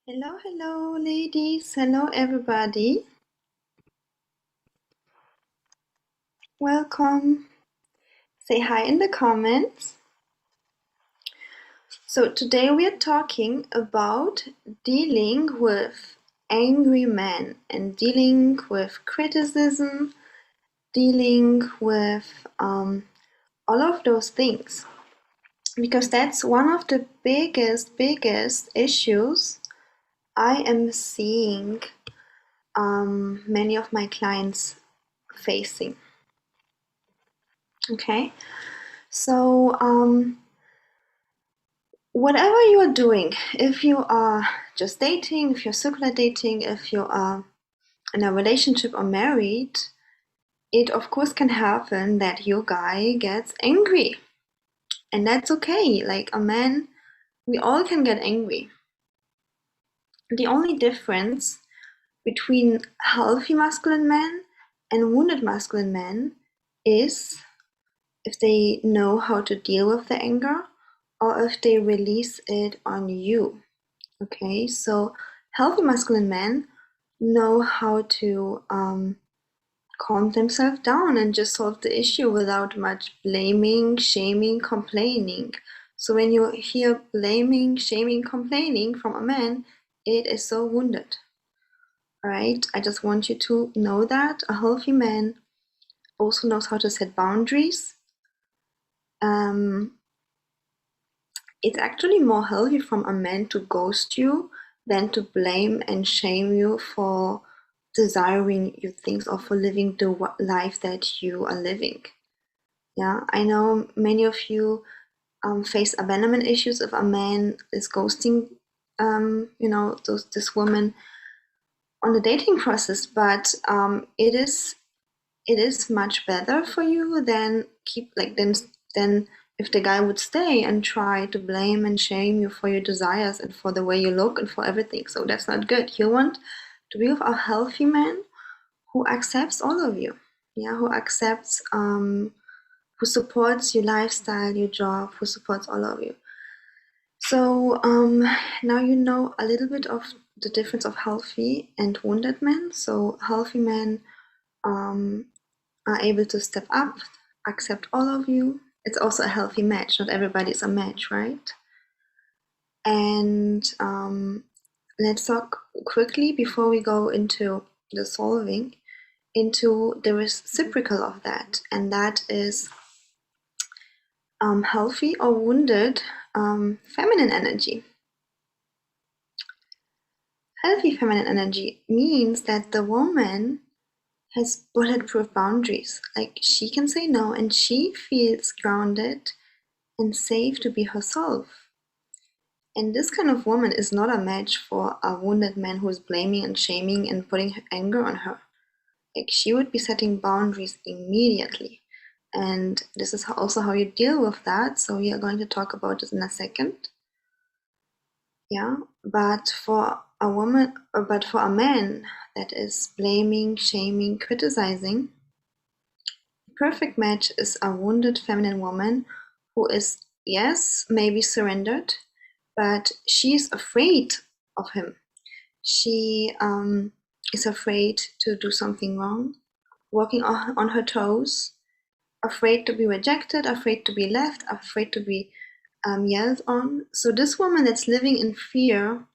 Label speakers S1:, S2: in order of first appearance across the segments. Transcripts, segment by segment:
S1: Hello, hello, ladies. Hello, everybody. Welcome. Say hi in the comments. So, today we are talking about dealing with angry men and dealing with criticism, dealing with all of those things. Because that's one of the biggest issues I am seeing many of my clients facing. Okay, so whatever you are doing, if you are just dating, if you're circular dating, if you are in a relationship or married, it of course can happen that your guy gets angry. And that's okay. Like a man, we all can get angry. The only difference between healthy masculine men and wounded masculine men is if they know how to deal with the anger or if they release it on you. Okay, so healthy masculine men know how to calm themselves down and just solve the issue without much blaming, shaming, complaining. So when you hear blaming, shaming, complaining from a man, it is so wounded. All right, I just want you to know that a healthy man also knows how to set boundaries. It's actually more healthy from a man to ghost you than to blame and shame you for desiring your things or for living the life that you are living. Yeah, I know many of you face abandonment issues if a man is ghosting, this woman on the dating process, but it is much better for you than than if the guy would stay and try to blame and shame you for your desires and for the way you look and for everything. So that's not good. You want to be with a healthy man who accepts all of you. Yeah, who accepts who supports your lifestyle, your job, who supports all of you. So now you know a little bit of the difference of healthy and wounded men. So healthy men are able to step up, accept all of you. It's also a healthy match. Not everybody is a match, right? And let's talk quickly before we go into the solving, into the reciprocal of that, and that is healthy or wounded feminine energy. Healthy feminine energy means that the woman has bulletproof boundaries. Like she can say no and she feels grounded and safe to be herself. And this kind of woman is not a match for a wounded man who is blaming and shaming and putting anger on her. Like she would be setting boundaries immediately. And this is also how you deal with that. So we are going to talk about this in a second. Yeah, but for a man that is blaming, shaming, criticizing, the perfect match is a wounded feminine woman who is, yes, maybe surrendered, but she's afraid of him. She is afraid to do something wrong, walking on her toes, afraid to be rejected, afraid to be left, afraid to be yelled on. So this woman that's living in fear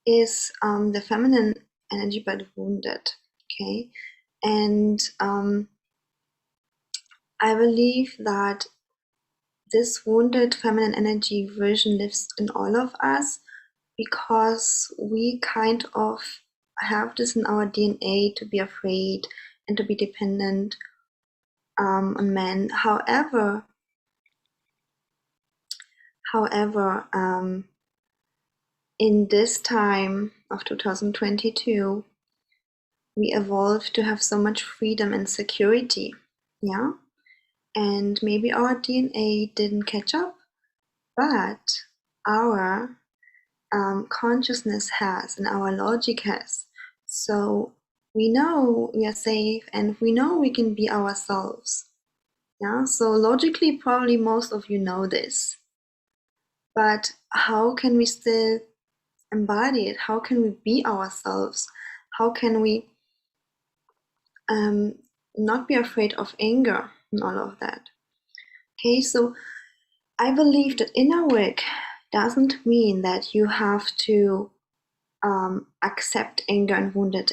S1: is the feminine energy but wounded. Okay, and I believe that this wounded feminine energy version lives in all of us because we kind of have this in our DNA to be afraid and to be dependent on men. However, in this time of 2022, we evolved to have so much freedom and security. Yeah. And maybe our DNA didn't catch up, but our consciousness has and our logic has. So we know we are safe and we know we can be ourselves. Yeah, so logically, probably most of you know this. But how can we still embody it? How can we be ourselves? How can we not be afraid of anger and all of that? Okay, so I believe that inner work doesn't mean that you have to accept anger and wounded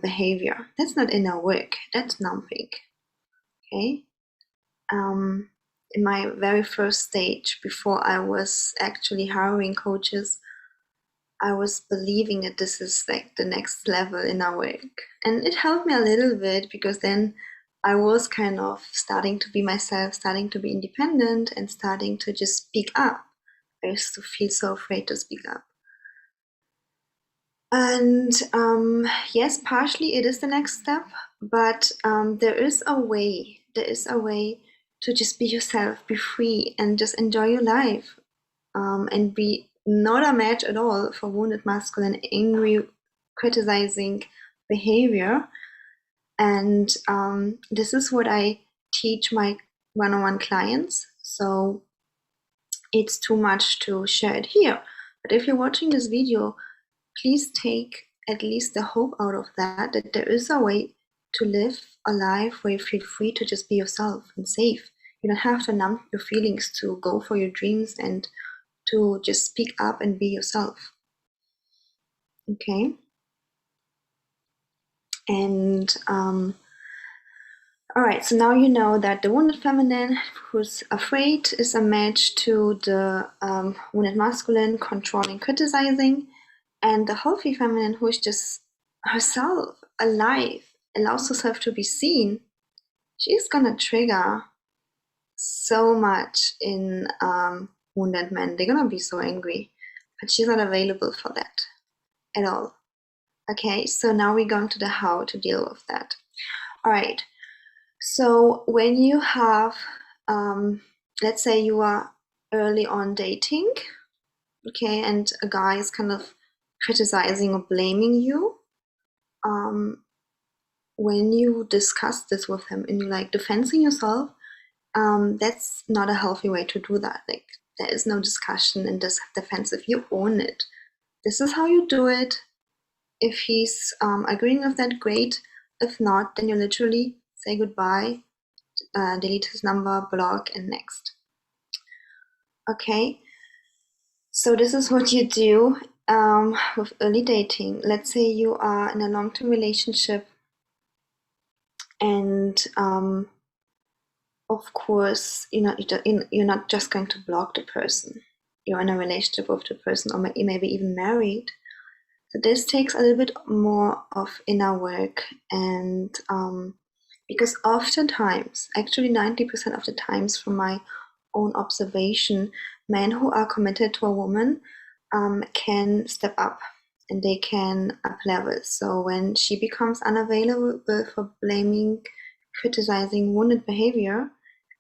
S1: behavior. That's not inner work. That's numbing. Okay. In my very first stage, before I was actually hiring coaches, I was believing that this is like the next level in our work. And it helped me a little bit because then I was kind of starting to be myself, starting to be independent, and starting to just speak up. I used to feel so afraid to speak up. And yes, partially it is the next step, but there is a way. There is a way to just be yourself, be free, and just enjoy your life, and be not a match at all for wounded masculine, angry, criticizing behavior. And this is what I teach my one-on-one clients. So it's too much to share it here. But if you're watching this video, please take at least the hope out of that there is a way to live a life where you feel free to just be yourself and safe. You don't have to numb your feelings to go for your dreams and to just speak up and be yourself. Okay? And all right, so now you know that the wounded feminine who's afraid is a match to the wounded masculine, controlling, criticizing, and the healthy feminine who is just herself, alive, allows herself to be seen. She's gonna trigger so much in wounded men. They're gonna be so angry, but she's not available for that at all. Okay, so now we're going to the how to deal with that. All right. So when you have, let's say you are early on dating, okay, and a guy is kind of criticizing or blaming you, when you discuss this with him and you like defending yourself, that's not a healthy way to do that. Like there is no discussion in this defensive. You own it. This is how you do it. If he's agreeing with that, great. If not, then you literally say goodbye, delete his number, block, and next. Okay, so this is what you do with early dating. Let's say you are in a long-term relationship, and of course, you're not just going to block the person. You're in a relationship with the person, or maybe even married. So this takes a little bit more of inner work, and because oftentimes, actually 90% of the times from my own observation, men who are committed to a woman can step up and they can up level. So when she becomes unavailable for blaming, criticizing, wounded behavior,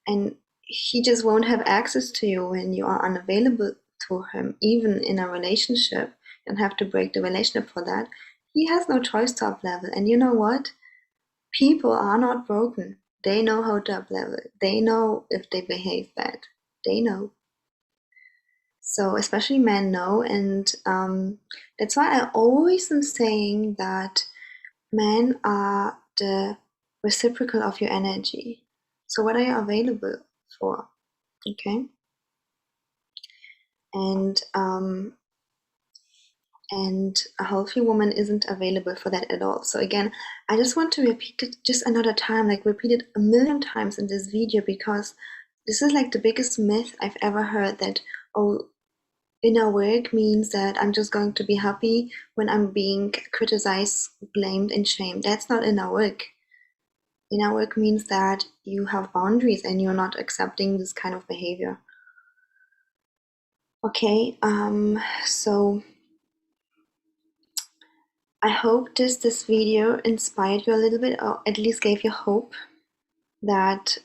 S1: and he just won't have access to you when you are unavailable to him, even in a relationship, and have to break the relationship for that, he has no choice to up level. And you know what? People are not broken. They know how to up level. They know if they behave bad. They know. So especially men know, and that's why I always am saying that men are the reciprocal of your energy. So what are you available for? Okay. And a healthy woman isn't available for that at all. So again, I just want to repeat it just another time, like repeat it a million times in this video, because this is like the biggest myth I've ever heard, that, oh, inner work means that I'm just going to be happy when I'm being criticized, blamed, and shamed. That's not inner work. Inner work means that you have boundaries and you're not accepting this kind of behavior. Okay, so I hope this video inspired you a little bit, or at least gave you hope that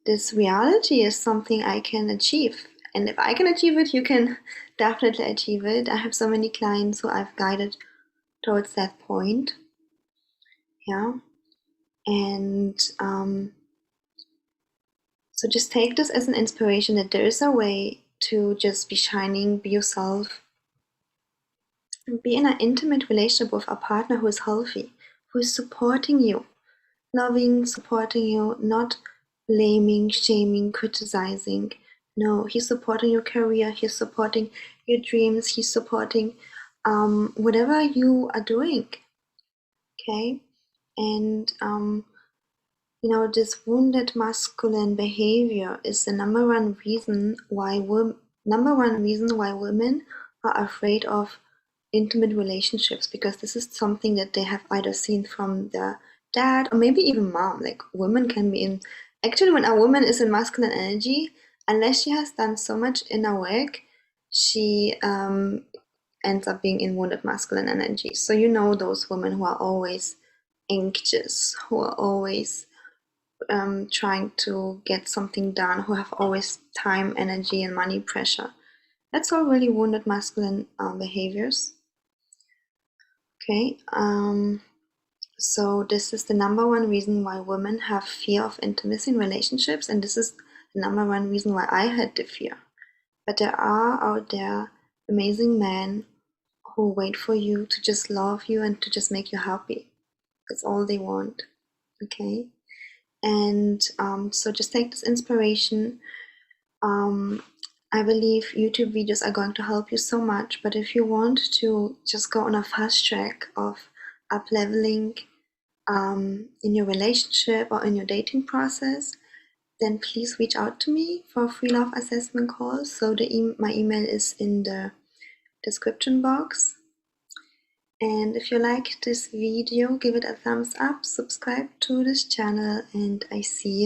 S1: this reality is something I can achieve. And if I can achieve it, you can definitely achieve it. I have so many clients who I've guided towards that point. Yeah. And so just take this as an inspiration that there is a way to just be shining, be yourself, Be in an intimate relationship with a partner who is healthy, who is supporting you, loving, supporting you, not blaming, shaming, criticizing. No, he's supporting your career, he's supporting your dreams, he's supporting whatever you are doing. Okay? And this wounded masculine behavior is the number one reason why women are afraid of intimate relationships, because this is something that they have either seen from their dad or maybe even mom. Like, women can be in, actually, when a woman is in masculine energy, unless she has done so much inner work, she ends up being in wounded masculine energy. So those women who are always anxious, who are always trying to get something done, who have always time, energy, and money pressure. That's all really wounded masculine behaviors. Okay, so this is the number one reason why women have fear of intimacy in relationships, and this is the number one reason why I had the fear. But there are out there amazing men who wait for you to just love you and to just make you happy. That's all they want. Okay, and so just take this inspiration. I believe YouTube videos are going to help you so much, but if you want to just go on a fast track of up leveling in your relationship or in your dating process, then please reach out to me for a free love assessment call. So my email is in the description box. And if you like this video, give it a thumbs up, subscribe to this channel, and I see you